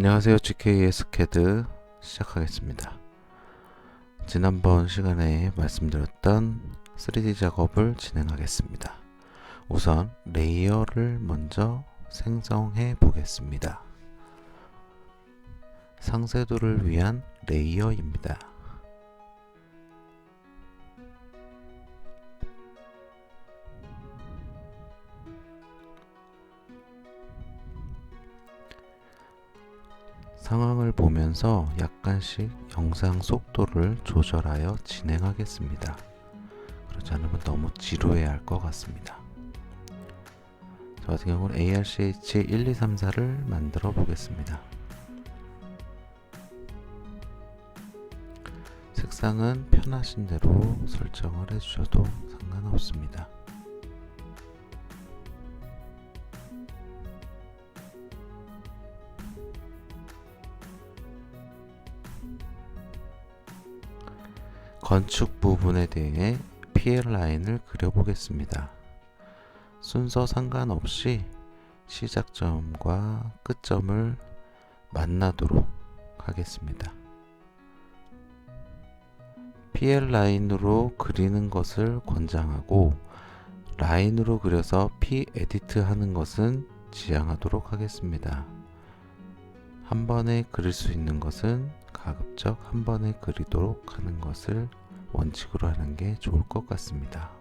안녕하세요. GKS 캐드 시작하겠습니다. 지난번 시간에 말씀드렸던 3D 작업을 진행하겠습니다. 우선 레이어를 먼저 생성해 보겠습니다. 상세도를 위한 레이어입니다. 상황을 보면서 약간씩 영상 속도를 조절하여 진행하겠습니다. 그렇지 않으면 너무 지루해 할 것 같습니다. 저 같은 경우는 ARCH1234를 만들어 보겠습니다. 색상은 편하신 대로 설정을 해주셔도 상관없습니다. 건축 부분에 대해 PL 라인을 그려보겠습니다. 순서 상관없이 시작점과 끝점을 만나도록 하겠습니다. PL 라인으로 그리는 것을 권장하고 라인으로 그려서 P 에디트 하는 것은 지양하도록 하겠습니다. 한 번에 그릴 수 있는 것은 가급적 한 번에 그리도록 하는 것을 원칙으로 하는 게 좋을 것 같습니다.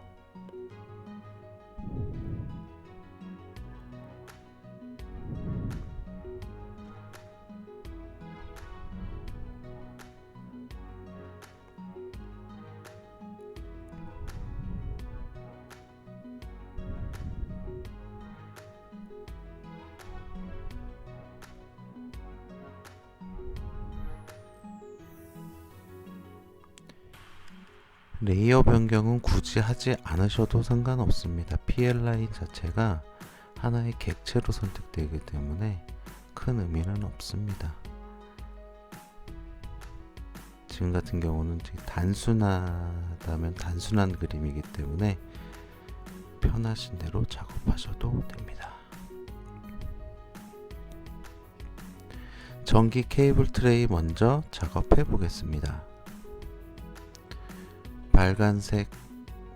레이어 변경은 굳이 하지 않으셔도 상관없습니다. PL 라인 자체가 하나의 객체로 선택되기 때문에 큰 의미는 없습니다. 지금 같은 경우는 단순하다면 단순한 그림이기 때문에 편하신 대로 작업하셔도 됩니다. 전기 케이블 트레이 먼저 작업해 보겠습니다. 빨간색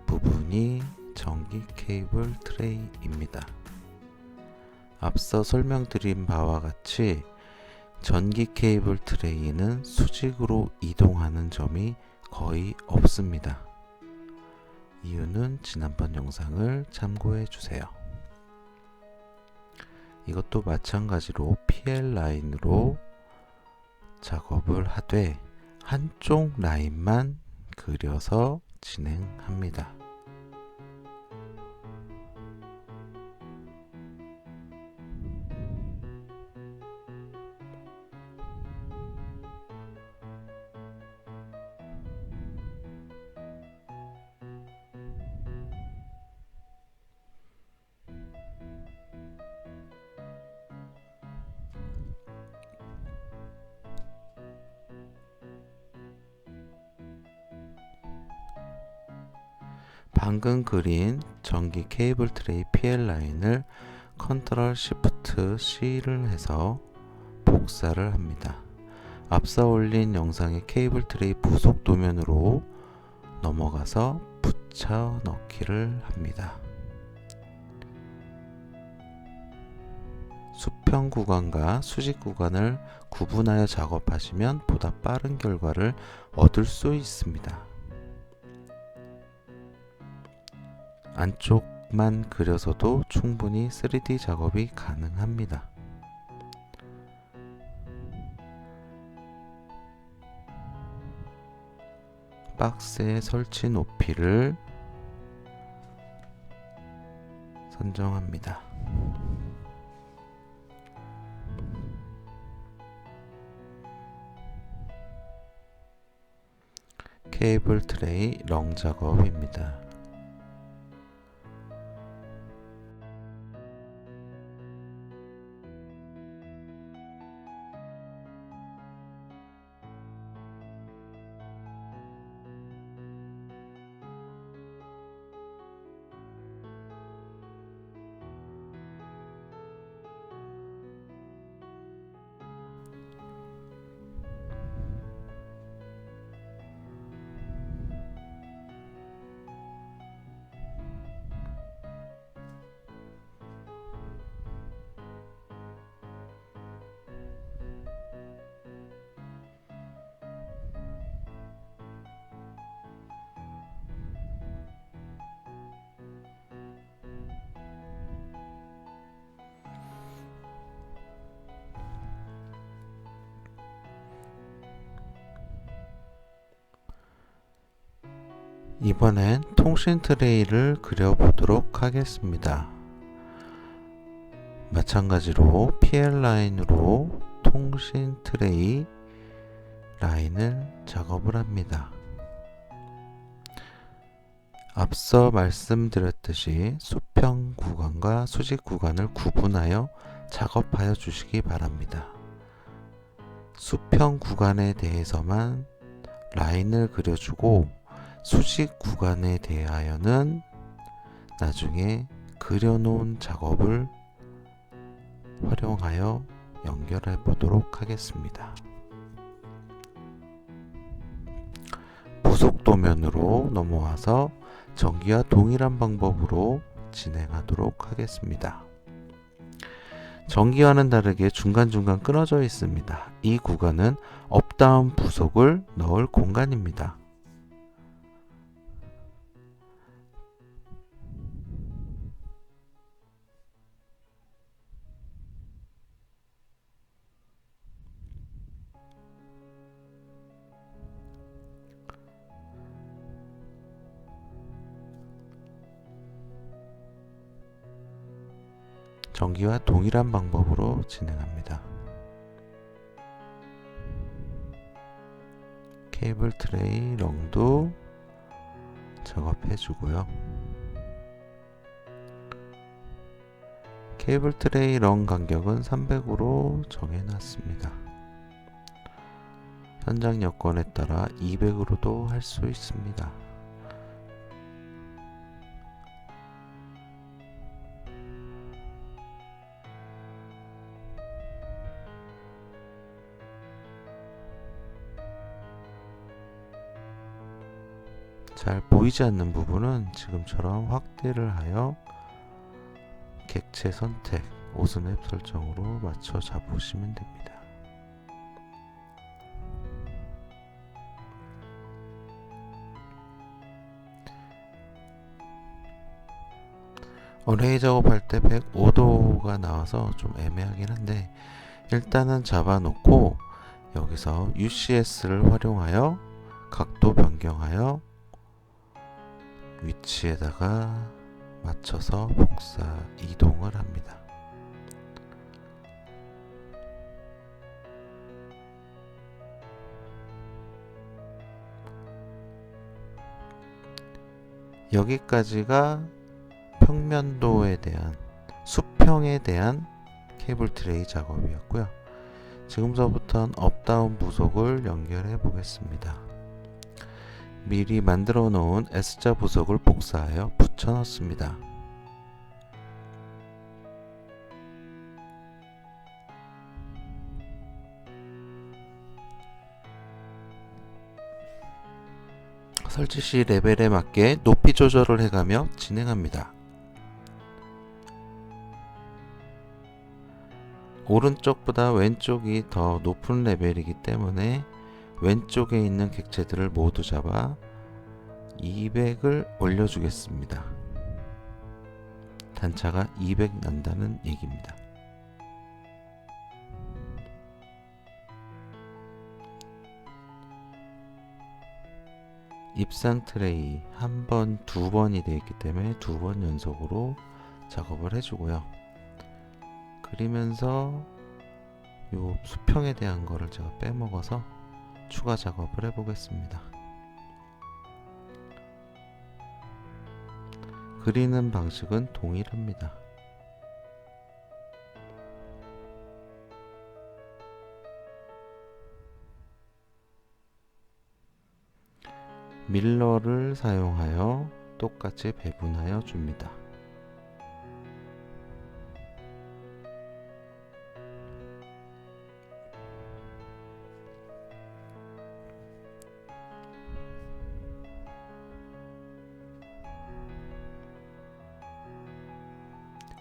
부분이 전기 케이블 트레이입니다. 앞서 설명드린 바와 같이 전기 케이블 트레이는 수직으로 이동하는 점이 거의 없습니다. 이유는 지난번 영상을 참고해 주세요. 이것도 마찬가지로 PL 라인으로 작업을 하되 한쪽 라인만 그려서 진행합니다. 방금 그린 전기 케이블 트레이 PL 라인을 컨트롤 시프트 C를 해서 복사를 합니다. 앞서 올린 영상의 케이블 트레이 부속 도면으로 넘어가서 붙여 넣기를 합니다. 수평 구간과 수직 구간을 구분하여 작업하시면 보다 빠른 결과를 얻을 수 있습니다. 안쪽만 그려서도 충분히 3D 작업이 가능합니다. 박스의 설치 높이를 선정합니다. 케이블 트레이 렁 작업입니다. 이번엔 통신 트레이를 그려보도록 하겠습니다. 마찬가지로 PL 라인으로 통신 트레이 라인을 작업을 합니다. 앞서 말씀드렸듯이 수평 구간과 수직 구간을 구분하여 작업하여 주시기 바랍니다. 수평 구간에 대해서만 라인을 그려주고 수직 구간에 대하여는 나중에 그려놓은 작업을 활용하여 연결해 보도록 하겠습니다. 부속 도면으로 넘어와서 전기와 동일한 방법으로 진행하도록 하겠습니다. 전기와는 다르게 중간중간 끊어져 있습니다. 이 구간은 업다운 부속을 넣을 공간입니다. 전기와 동일한 방법으로 진행합니다. 케이블 트레이 롱도 작업해 주고요. 케이블 트레이 롱 간격은 300으로 정해 놨습니다. 현장 여건에 따라 200으로도 할 수 있습니다. 잘 보이지 않는 부분은 지금처럼 확대를 하여 객체 선택, 오스냅 설정으로 맞춰 잡으시면 됩니다. 어레이 작업할 때 105도가 나와서 좀 애매하긴 한데 일단은 잡아 놓고 여기서 UCS를 활용하여 각도 변경하여 위치에다가 맞춰서 복사 이동을 합니다. 여기까지가 평면도에 대한 수평에 대한 케이블 트레이 작업이었고요. 지금서부터는 업다운 부속을 연결해 보겠습니다. 미리 만들어 놓은 S자 부속을 복사하여 붙여 넣습니다. 설치 시 레벨에 맞게 높이 조절을 해가며 진행합니다. 오른쪽보다 왼쪽이 더 높은 레벨이기 때문에 왼쪽에 있는 객체들을 모두 잡아 200을 올려주겠습니다. 단차가 200 난다는 얘기입니다. 입상 트레이 한 번, 두 번이 되어 있기 때문에 두 번 연속으로 작업을 해주고요. 그리면서 요 수평에 대한 거를 제가 빼먹어서 추가 작업을 해보겠습니다. 그리는 방식은 동일합니다. 밀러를 사용하여 똑같이 배분하여 줍니다.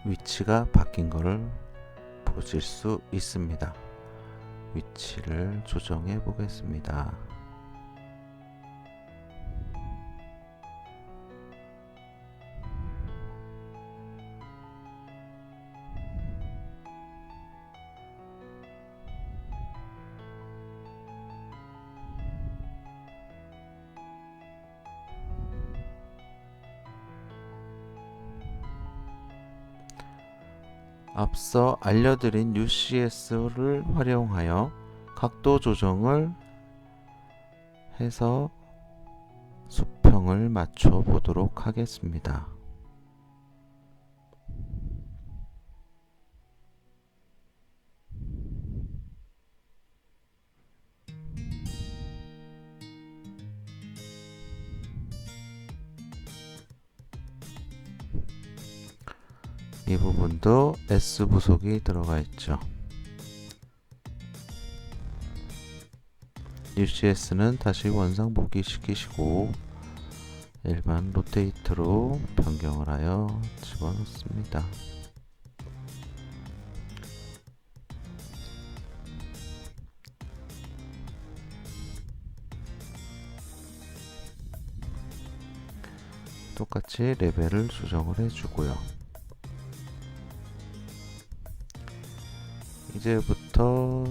위치가 바뀐 것을 보실 수 있습니다. 위치를 조정해 보겠습니다. 앞서 알려드린 UCS를 활용하여 각도 조정을 해서 수평을 맞춰 보도록 하겠습니다. 이 부분도 S 부속이 들어가 있죠. UCS는 다시 원상복귀 시키시고 일반 로테이트로 변경을 하여 집어넣습니다. 똑같이 레벨을 조정을 해주고요. 이제부터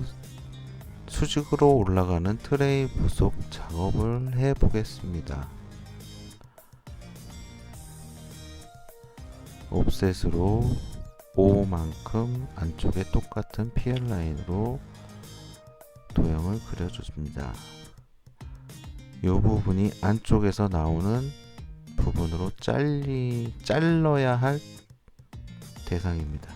수직으로 올라가는 트레이 부속 작업을 해 보겠습니다. 옵셋으로 5만큼 안쪽에 똑같은 PL 라인으로 도형을 그려줍니다. 이 부분이 안쪽에서 나오는 부분으로 잘라야 할 대상입니다.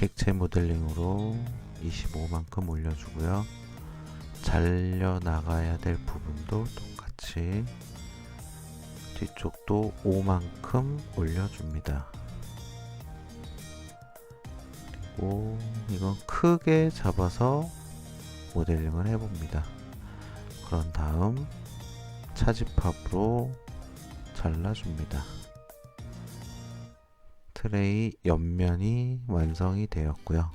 객체 모델링으로 25만큼 올려주고요. 잘려 나가야 될 부분도 똑같이 뒤쪽도 5만큼 올려줍니다. 그리고 이건 크게 잡아서 모델링을 해봅니다. 그런 다음 차집합으로 잘라줍니다. 트레이 옆면이 완성이 되었고요.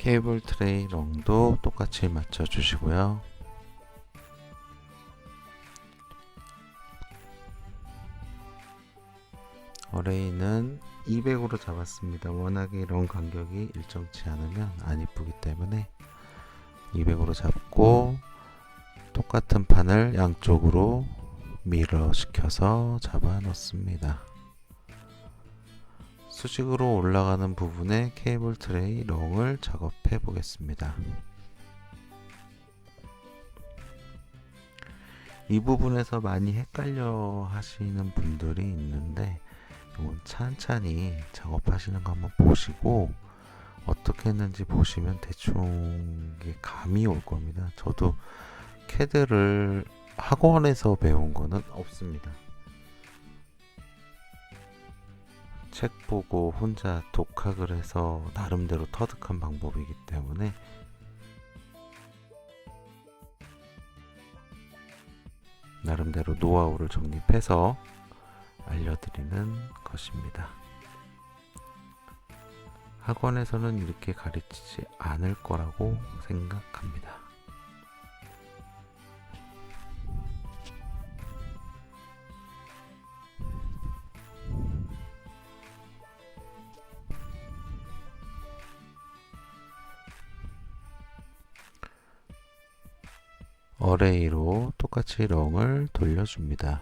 케이블 트레이 롱도 똑같이 맞춰 주시고요. 어레이는 200으로 잡았습니다. 워낙에 롱 간격이 일정치 않으면 안 이쁘기 때문에 200으로 잡고 똑같은 판을 양쪽으로 미러 시켜서 잡아 놓습니다. 수직으로 올라가는 부분에 케이블 트레이 롱을 작업해 보겠습니다. 이 부분에서 많이 헷갈려 하시는 분들이 있는데 이건 찬찬히 작업하시는 거 한번 보시고 어떻게 했는지 보시면 대충 감이 올 겁니다. 저도 캐드를 학원에서 배운 거는 없습니다. 책 보고 혼자 독학을 해서 나름대로 터득한 방법이기 때문에 나름대로 노하우를 정립해서 알려드리는 것입니다. 학원에서는 이렇게 가르치지 않을 거라고 생각합니다. 어레이로 똑같이 롱을 돌려줍니다.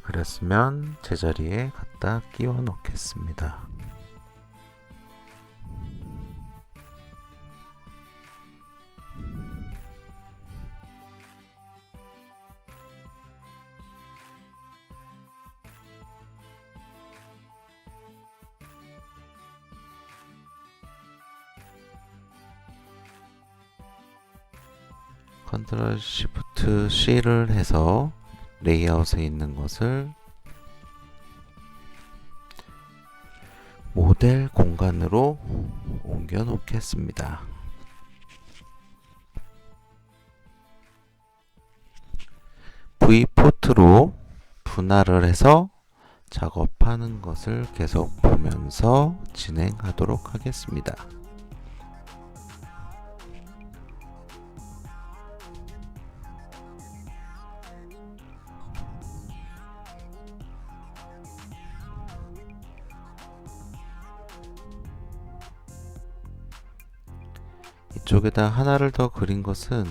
그렸으면 제자리에 갖다 끼워 넣겠습니다. 컨트롤 시프트 C를 해서 레이아웃에 있는 것을 모델 공간으로 옮겨 놓겠습니다. V포트로 분할을 해서 작업하는 것을 계속 보면서 진행하도록 하겠습니다. 이쪽에다 하나를 더 그린 것은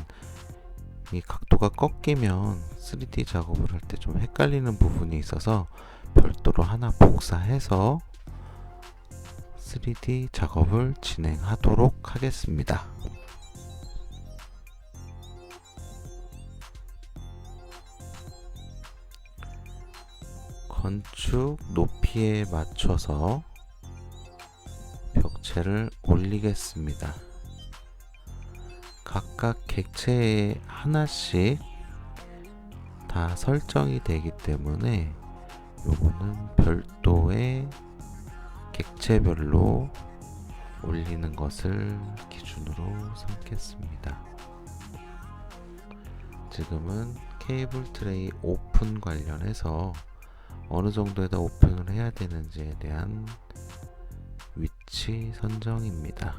이 각도가 꺾이면 3D 작업을 할 때 좀 헷갈리는 부분이 있어서 별도로 하나 복사해서 3D 작업을 진행하도록 하겠습니다. 건축 높이에 맞춰서 벽체를 올리겠습니다. 각각 객체에 하나씩 다 설정이 되기 때문에 요거는 별도의 객체별로 올리는 것을 기준으로 삼겠습니다. 지금은 케이블 트레이 오픈 관련해서 어느 정도에다 오픈을 해야 되는지에 대한 위치 선정입니다.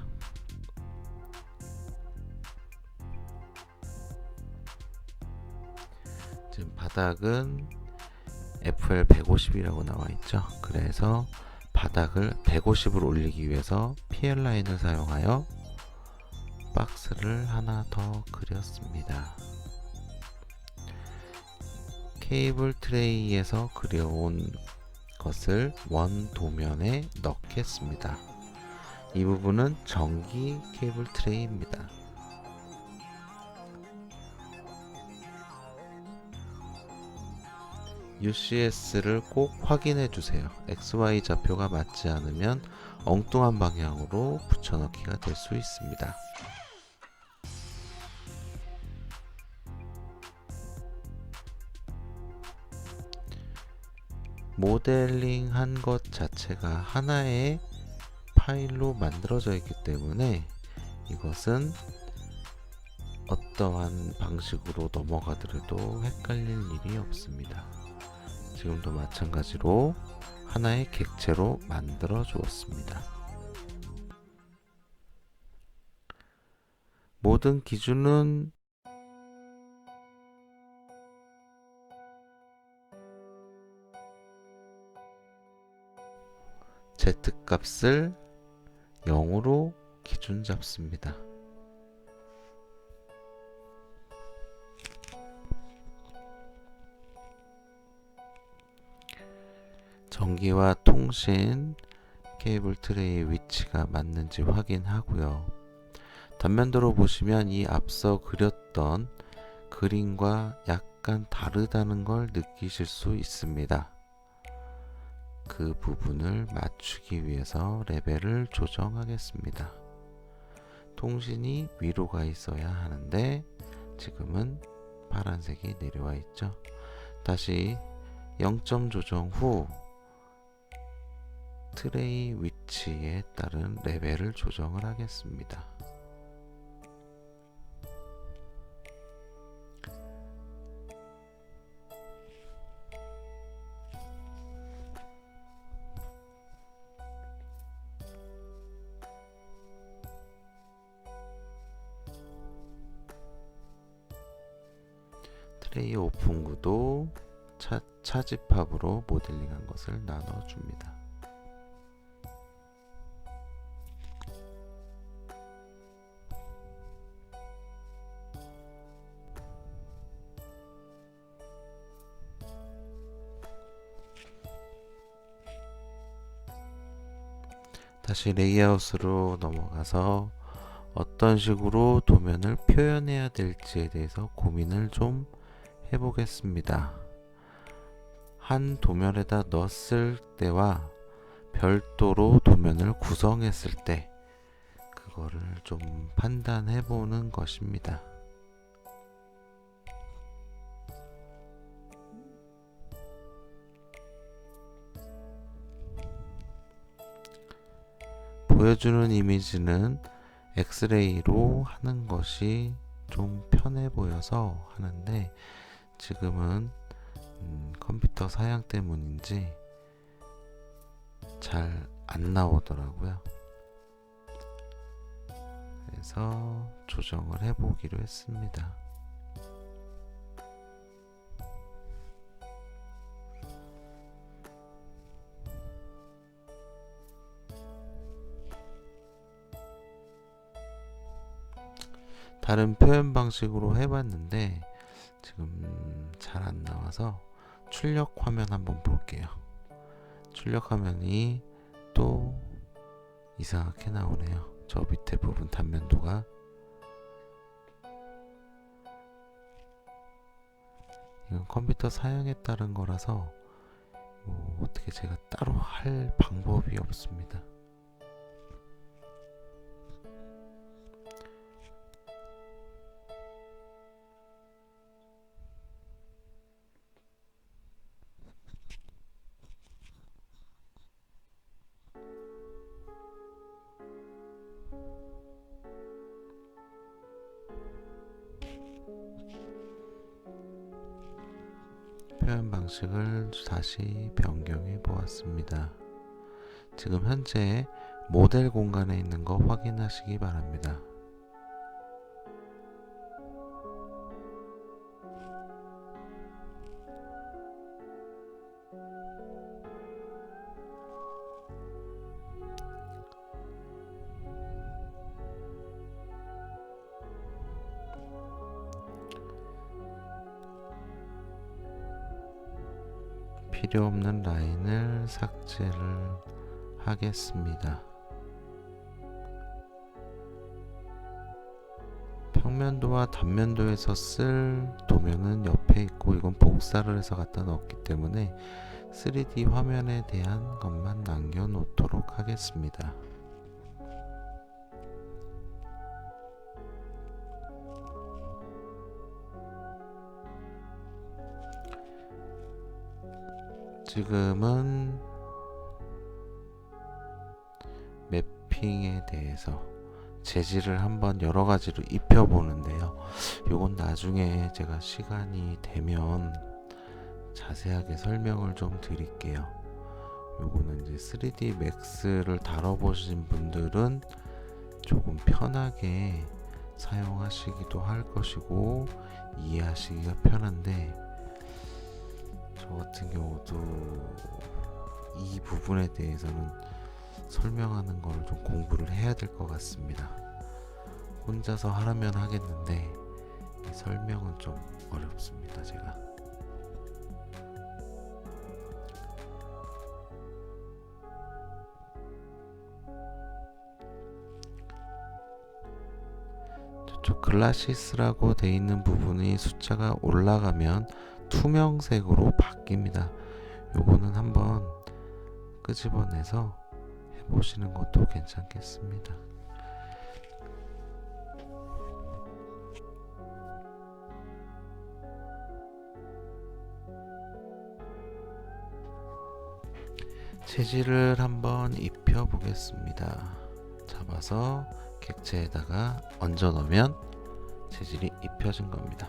지금 바닥은 FL 150이라고 나와 있죠. 그래서 바닥을 150으로 올리기 위해서 PL 라인을 사용하여 박스를 하나 더 그렸습니다. 케이블 트레이에서 그려온 것을 원 도면에 넣겠습니다. 이 부분은 전기 케이블 트레이입니다. UCS를 꼭 확인해 주세요. XY 좌표가 맞지 않으면 엉뚱한 방향으로 붙여넣기가 될 수 있습니다. 모델링 한 것 자체가 하나의 파일로 만들어져 있기 때문에 이것은 어떠한 방식으로 넘어가더라도 헷갈릴 일이 없습니다. 지금도 마찬가지로 하나의 객체로 만들어 주었습니다. 모든 기준은 Z값을 0으로 기준 잡습니다. 전기와 통신 케이블 트레이의 위치가 맞는지 확인하고요. 단면도로 보시면 이 앞서 그렸던 그림과 약간 다르다는 걸 느끼실 수 있습니다. 그 부분을 맞추기 위해서 레벨을 조정하겠습니다. 통신이 위로 가 있어야 하는데 지금은 파란색이 내려와 있죠. 다시 0점 조정 후 트레이 위치에 따른 레벨을 조정을 하겠습니다. 트레이 오픈구도 차집합으로 모델링한 것을 나눠줍니다. 다시 레이아웃으로 넘어가서 어떤 식으로 도면을 표현해야 될지에 대해서 고민을 좀 해보겠습니다. 한 도면에다 넣었을 때와 별도로 도면을 구성했을 때 그거를 좀 판단해 보는 것입니다. 보여주는 이미지는 엑스레이로 하는 것이 좀 편해 보여서 하는데 지금은 컴퓨터 사양 때문인지 잘 안 나오더라고요. 그래서 조정을 해보기로 했습니다. 다른 표현 방식으로 해봤는데 지금 잘 안 나와서 출력 화면 한번 볼게요. 출력 화면이 또 이상하게 나오네요. 저 밑에 부분 단면도가. 이건 컴퓨터 사양에 따른 거라서 어떻게 제가 따로 할 방법이 없습니다. 표현 방식을 다시 변경해 보았습니다. 지금 현재 모델 공간에 있는 거 확인하시기 바랍니다. 필요 없는 라인을 삭제를 하겠습니다. 평면도와 단면도에서 쓸 도면은 옆에 있고 이건 복사를 해서 갖다 넣었기 때문에 3D 화면에 대한 것만 남겨 놓도록 하겠습니다. 지금은 매핑에 대해서 재질을 한번 여러 가지로 입혀 보는데요. 요건 나중에 제가 시간이 되면 자세하게 설명을 좀 드릴게요. 요거는 이제 3D 맥스를 다뤄보신 분들은 조금 편하게 사용하시기도 할 것이고 이해하시기가 편한데 저 같은 경우도 이 부분에 대해서는 설명하는 걸 좀 공부를 해야 될 것 같습니다. 혼자서 하라면 하겠는데 이 설명은 좀 어렵습니다. 제가 저쪽 글라시스라고 되어 있는 부분이 숫자가 올라가면 투명색으로 바뀝니다. 요거는 한번 끄집어내서 해보시는 것도 괜찮겠습니다. 재질을 한번 입혀 보겠습니다. 잡아서 객체에다가 얹어 놓으면 재질이 입혀진 겁니다.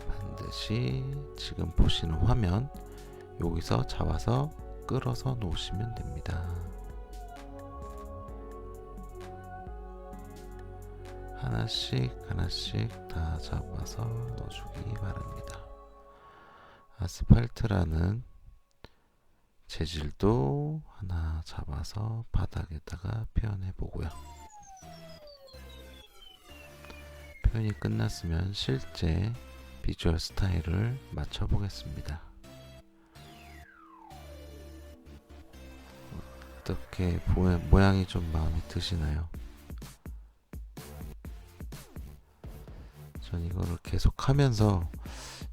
반드시 지금 보시는 화면 여기서 잡아서 끌어서 놓으시면 됩니다. 하나씩 하나씩 다 잡아서 넣어주기 바랍니다. 아스팔트라는 재질도 하나 잡아서 바닥에다가 표현해 보고요. 표현이 끝났으면 실제 비주얼 스타일을 맞춰 보겠습니다. 어떻게 모양이 좀 마음에 드시나요? 전 이거를 계속 하면서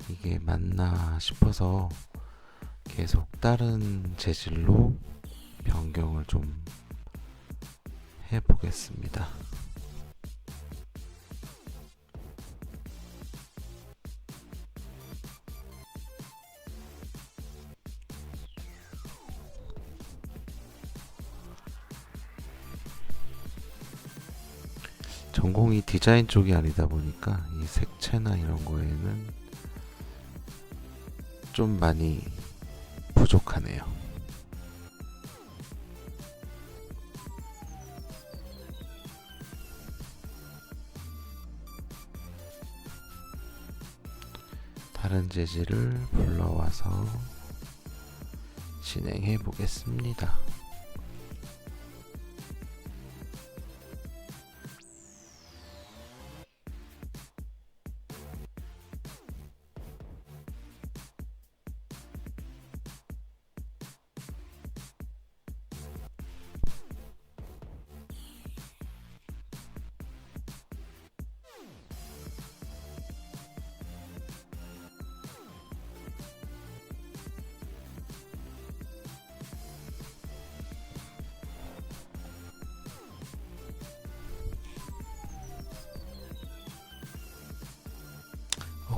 이게 맞나 싶어서 계속 다른 재질로 변경을 좀 해보겠습니다. 전공이 디자인 쪽이 아니다 보니까 이 색채나 이런 거에는 좀 많이 부족하네요. 다른 재질을 불러와서 진행해 보겠습니다.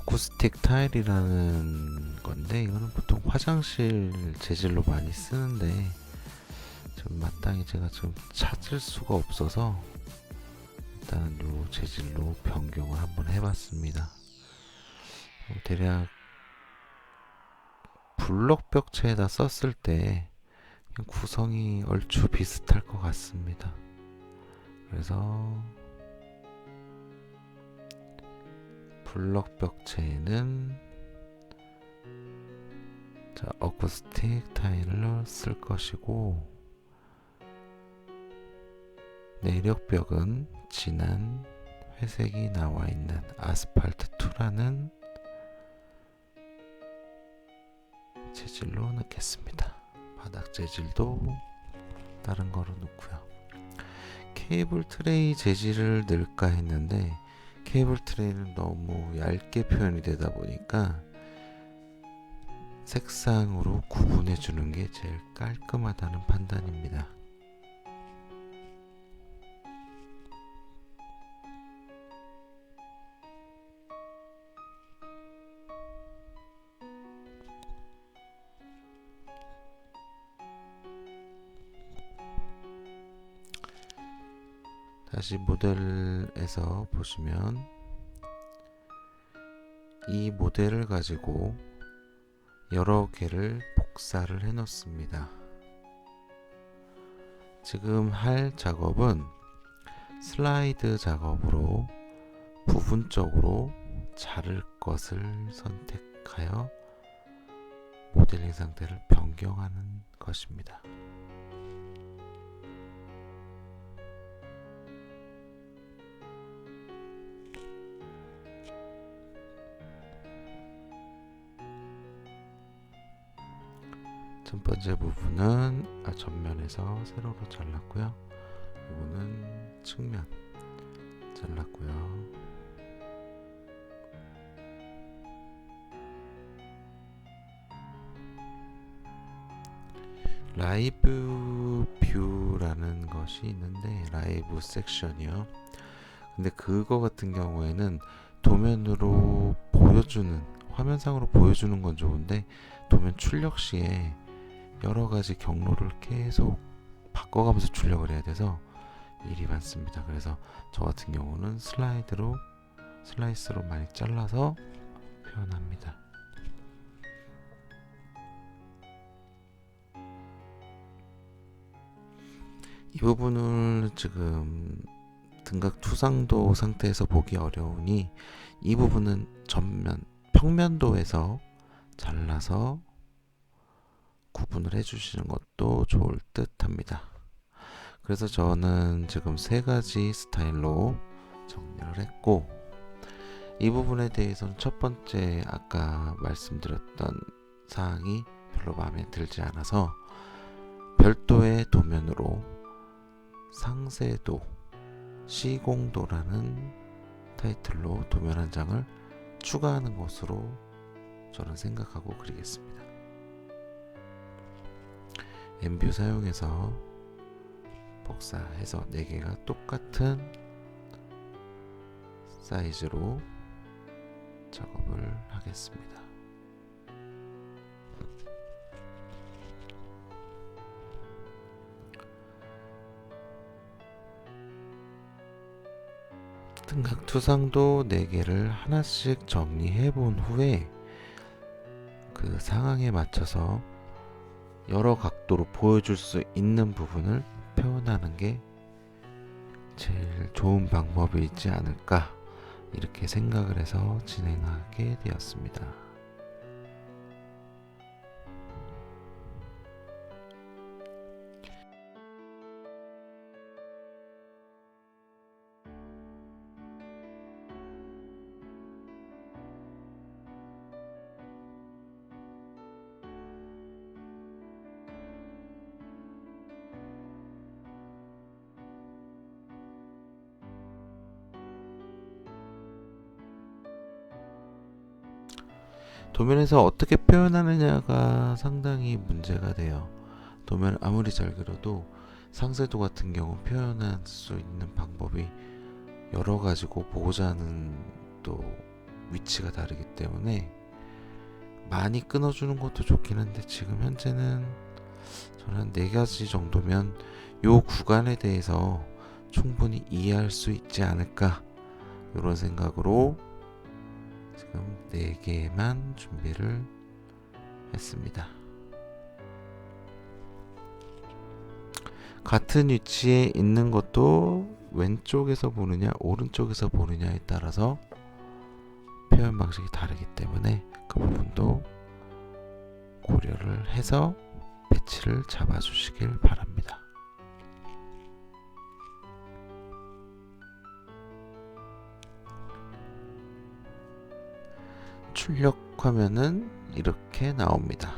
어쿠스틱 타일이라는 건데 이거는 보통 화장실 재질로 많이 쓰는데 좀 마땅히 제가 좀 찾을 수가 없어서 일단 요 재질로 변경을 한번 해봤습니다. 대략 블럭 벽체에다 썼을 때 구성이 얼추 비슷할 것 같습니다. 그래서 블럭 벽체에는 어쿠스틱 타일을 쓸 것이고, 내력벽은 진한 회색이 나와 있는 아스팔트 2라는 재질로 넣겠습니다. 바닥 재질도 다른 거로 넣고요. 케이블 트레이 재질을 넣을까 했는데 케이블 트레이는 너무 얇게 표현이 되다 보니까 색상으로 구분해 주는 게 제일 깔끔하다는 판단입니다. 다시 모델에서 보시면 이 모델을 가지고 여러 개를 복사를 해 놓습니다. 지금 할 작업은 슬라이드 작업으로 부분적으로 자를 것을 선택하여 모델링 상태를 변경하는 것입니다. 첫 번째 부분은 전면에서 세로로 잘랐고요. 이거는 측면 잘랐고요. 라이브 뷰라는 것이 있는데, 라이브 섹션이요. 근데 그거 같은 경우에는 도면으로 보여주는, 화면상으로 보여주는 건 좋은데 도면 출력 시에 여러 가지 경로를 계속 바꿔가면서 출력을 해야 돼서 일이 많습니다. 그래서 저 같은 경우는 슬라이스로 많이 잘라서 표현합니다. 이 부분을 지금 등각 투상도 상태에서 보기 어려우니 이 부분은 평면도에서 잘라서 구분을 해주시는 것도 좋을 듯 합니다. 그래서 저는 지금 3가지 스타일로 정리를 했고, 이 부분에 대해서는 첫 번째 아까 말씀드렸던 사항이 별로 마음에 들지 않아서 별도의 도면으로 상세도 시공도라는 타이틀로 도면 한 장을 추가하는 것으로 저는 생각하고 그리겠습니다. 엠뷰 사용해서 복사해서 4개가 똑같은 사이즈로 작업을 하겠습니다. 등각 투상도 4개를 하나씩 정리해 본 후에 그 상황에 맞춰서 여러 각도로 보여줄 수 있는 부분을 표현하는 게 제일 좋은 방법이지 않을까 이렇게 생각을 해서 진행하게 되었습니다. 도면에서 어떻게 표현하느냐가 상당히 문제가 돼요. 도면을 아무리 잘 그려도 상세도 같은 경우 표현할 수 있는 방법이 여러 가지고 보고자 하는 또 위치가 다르기 때문에 많이 끊어주는 것도 좋긴 한데 지금 현재는 저는 한 4가지 정도면 요 구간에 대해서 충분히 이해할 수 있지 않을까 이런 생각으로 지금 4개만 준비를 했습니다. 같은 위치에 있는 것도 왼쪽에서 보느냐 오른쪽에서 보느냐에 따라서 표현 방식이 다르기 때문에 그 부분도 고려를 해서 배치를 잡아 주시길 바랍니다. 출력 화면은 이렇게 나옵니다.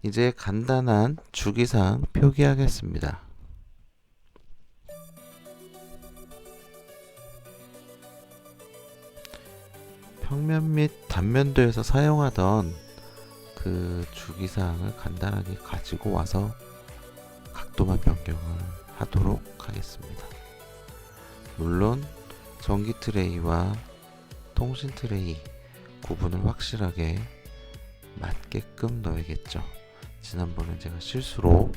이제 간단한 주기사항 표기하겠습니다. 평면 및 단면도에서 사용하던 그 주기사항을 간단하게 가지고 와서 각도만 변경을 하도록 하겠습니다. 물론 전기 트레이와 통신 트레이 구분을 확실하게 맞게끔 넣어야겠죠. 지난번에 제가 실수로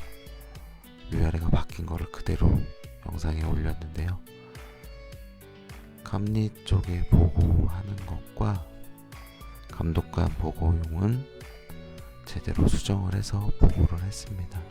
위아래가 바뀐 거를 그대로 영상에 올렸는데요. 감리 쪽에 보고하는 것과 감독관 보고용은 제대로 수정을 해서 보고를 했습니다.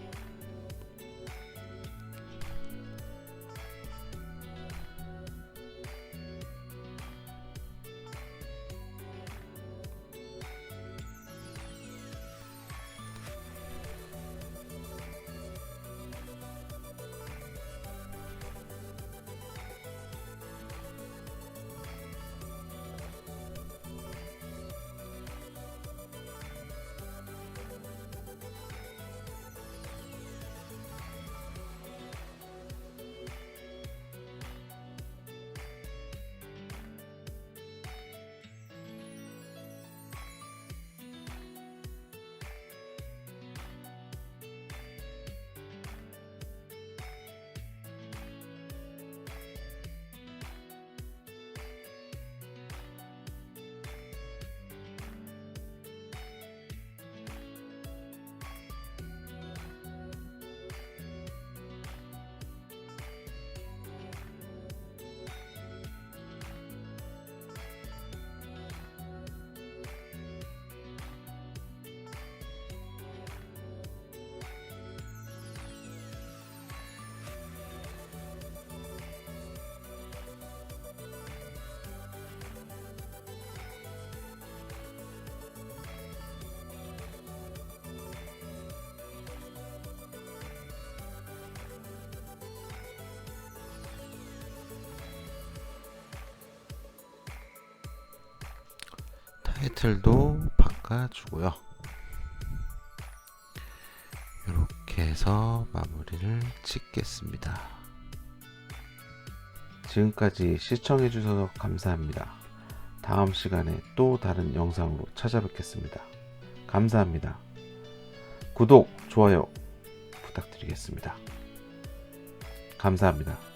타이틀도 바꿔주고요. 이렇게 해서 마무리를 짓겠습니다. 지금까지 시청해 주셔서 감사합니다. 다음 시간에 또 다른 영상으로 찾아뵙겠습니다. 감사합니다. 구독, 좋아요 부탁드리겠습니다. 감사합니다.